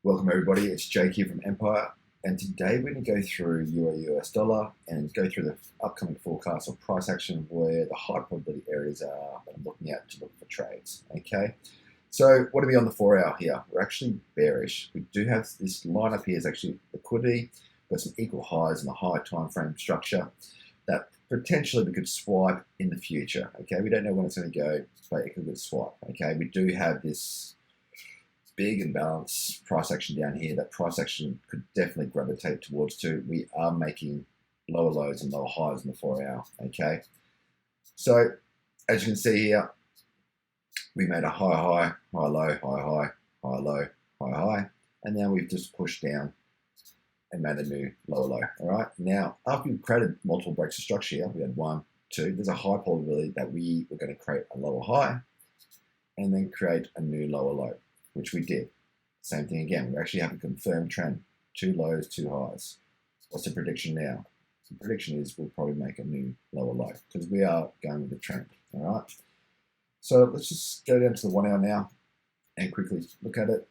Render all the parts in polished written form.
Welcome everybody, it's Jake here from Empire, and today we're going to go through Euro US dollar and go through the upcoming forecast of price action where the high probability areas are that I'm looking at to look for trades. Okay, so what are we on the 4 hour here? We're actually bearish. We do have this line up here is actually liquidity, got some equal highs in the high time frame structure that potentially we could swipe in the future. Okay, we don't know when it's going to go, but it could swipe. Okay, we do have this big and balanced price action down here. That price action could definitely gravitate towards to. We are making lower lows and lower highs in the 4 hour. Okay, so as you can see here, we made a high, high, high, low, high, high, high, low, high, high, and now we've just pushed down and made a new lower low. All right, now after we've created multiple breaks of structure here, we had 1, 2. There's a high probability that we were going to create a lower high and then create a new lower low, which we did. Same thing again. We actually have a confirmed trend. 2 lows, 2 highs. What's the prediction now? The prediction is we'll probably make a new lower low because we are going with the trend. All right. So let's just go down to the 1 hour now and quickly look at it.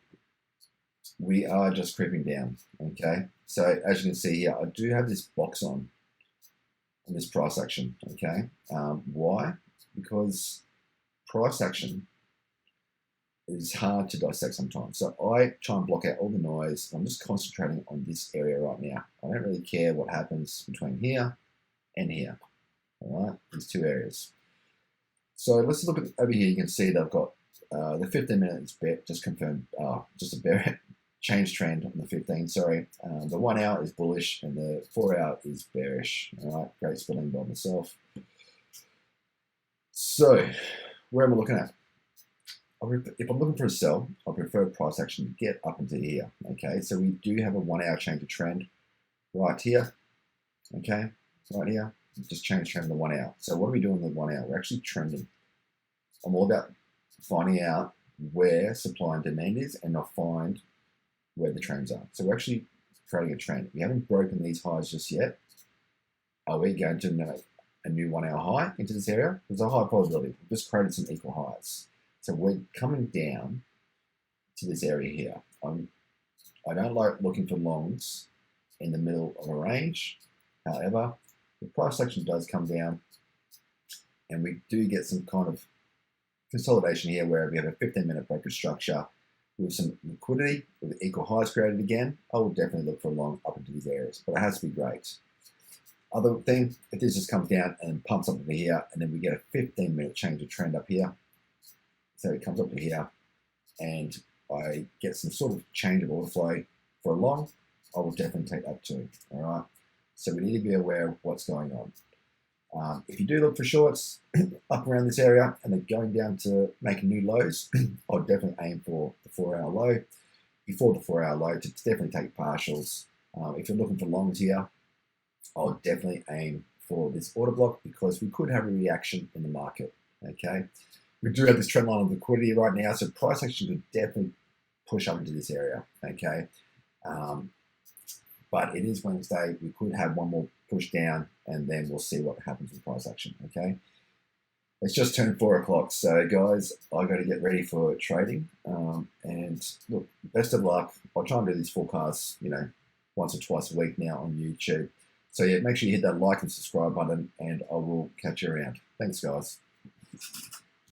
We are just creeping down. Okay. So as you can see here, I do have this box on this price action. Okay. Why? Because price action is hard to dissect sometimes. So I try and block out all the noise. I'm just concentrating on this area right now. I don't really care what happens between here and here. All right, these two areas. So let's look at over here. You can see that I've got the 15 minutes just confirmed, just a bear change trend on the 15. Sorry, the 1 hour is bullish and the 4 hour is bearish. All right, great spelling by myself. So where am I looking at? If I'm looking for a sell, I prefer price action to get up into here. Okay, so we do have a 1 hour change of trend right here. Okay, right here, just change trend in the 1 hour. So what are we doing in the 1 hour? We're actually trending. I'm all about finding out where supply and demand is and not find where the trends are. So we're actually creating a trend. We haven't broken these highs just yet. Are we going to make a new 1 hour high into this area? There's a high probability. We've just created some equal highs. So we're coming down to this area here. I don't like looking for longs in the middle of a range. However, the price action does come down and we do get some kind of consolidation here where we have a 15-minute breaker structure with some liquidity with equal highs created again. I will definitely look for a long up into these areas, but it has to be great. Other thing, if this just comes down and pumps up over here and then we get a 15-minute change of trend up here, so it comes up to here and I get some sort of change of order flow for a long, I will definitely take that too. All right. So we need to be aware of what's going on. If you do look for shorts up around this area and they're going down to making new lows, I'll definitely aim for the 4 hour low. Before the 4 hour low, to definitely take partials. If you're looking for longs here, I'll definitely aim for this order block because we could have a reaction in the market. Okay. We do have this trend line of liquidity right now, so price action could definitely push up into this area, okay? But it is Wednesday. We could have one more push down, and then we'll see what happens with price action, okay? It's just turned 4 o'clock, so guys, I got to get ready for trading. And look, best of luck. I'll try and do these forecasts, once or twice a week now on YouTube. So yeah, make sure you hit that like and subscribe button, and I will catch you around. Thanks, guys.